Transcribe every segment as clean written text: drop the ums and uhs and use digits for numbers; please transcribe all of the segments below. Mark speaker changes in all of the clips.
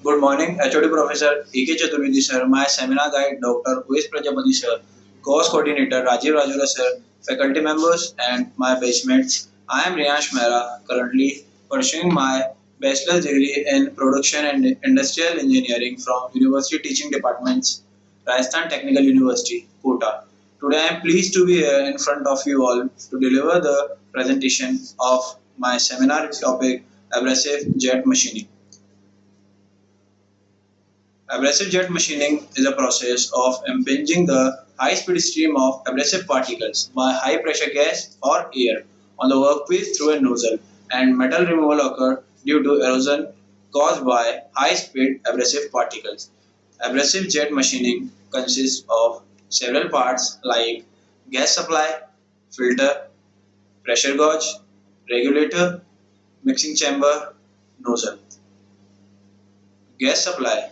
Speaker 1: Good morning, HOD Professor E.K. Chaturvedi sir, my seminar guide Dr. O.S. Prajapati sir, course coordinator Rajiv Rajura sir, faculty members and my batchmates. I am Reyansh Mehra, currently pursuing my bachelor's degree in production and industrial engineering from University Teaching Departments, Rajasthan Technical University, Kota. Today I am pleased to be here in front of you all to deliver the presentation of my seminar topic Abrasive Jet Machining. Abrasive jet machining is a process of impinging the high-speed stream of abrasive particles by high-pressure gas or air on the workpiece through a nozzle, and metal removal occurs due to erosion caused by high-speed abrasive particles. Abrasive jet machining consists of several parts like gas supply, filter, pressure gauge, regulator, mixing chamber, nozzle. Gas supply.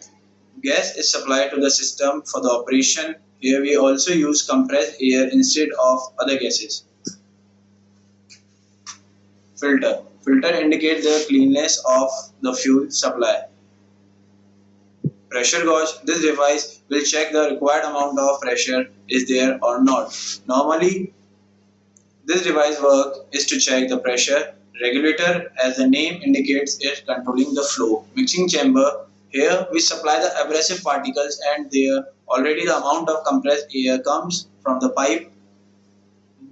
Speaker 1: Gas is supplied to the system for the operation. Here we also use compressed air instead of other gases. Filter. Filter indicates the cleanness of the fuel supply. Pressure gauge. This device will check the required amount of pressure is there or not. Normally, this device work is to check the pressure. Regulator, as the name indicates, is controlling the flow. Mixing chamber. Here we supply the abrasive particles and there already the amount of compressed air comes from the pipe.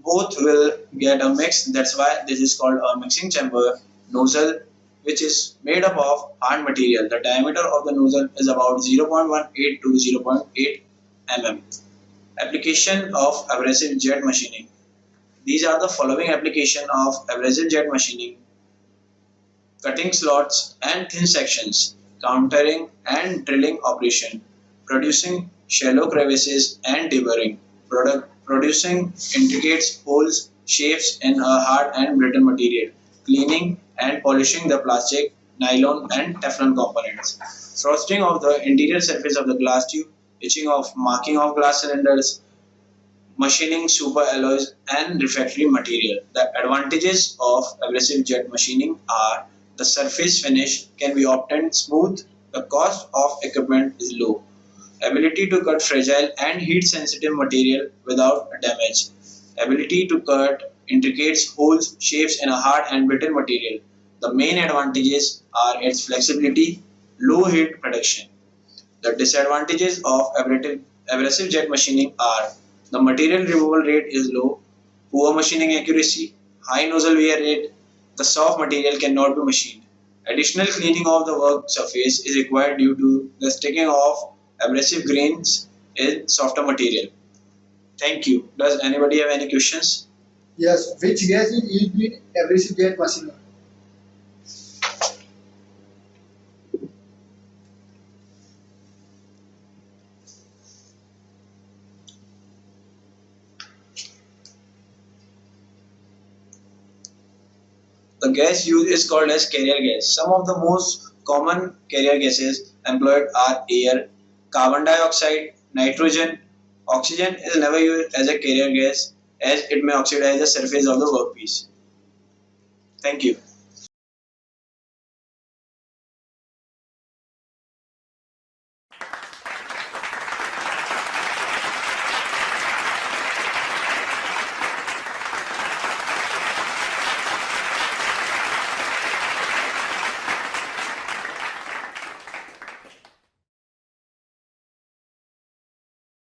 Speaker 1: Both will get a mix. That's why this is called a mixing chamber. Nozzle, which is made up of hard material. The diameter of the nozzle is about 0.18 to 0.8 mm. Application of abrasive jet machining. These are the following application of abrasive jet machining: cutting slots and thin sections, countering and drilling operation, producing shallow crevices and deburring, producing intricate holes, shapes in a hard and brittle material, cleaning and polishing the plastic, nylon and Teflon components, frosting of the interior surface of the glass tube, etching of marking of glass cylinders, machining super alloys and refractory material. The advantages of abrasive jet machining are: the surface finish can be obtained smooth, the cost of equipment is low, ability to cut fragile and heat sensitive material without damage, ability to cut intricate holes, shapes in a hard and brittle material. The main advantages are its flexibility, low heat production. The disadvantages of abrasive jet machining are: the material removal rate is low, poor machining accuracy, high nozzle wear rate, the soft material cannot be machined. Additional cleaning of the work surface is required due to the sticking of abrasive grains in softer material. Thank you. Does anybody have any questions?
Speaker 2: Yes, which gas is used in abrasive jet machining?
Speaker 1: The gas used is called as carrier gas. Some of the most common carrier gases employed are air, carbon dioxide, nitrogen. Oxygen is never used as a carrier gas as it may oxidize the surface of the workpiece. Thank you.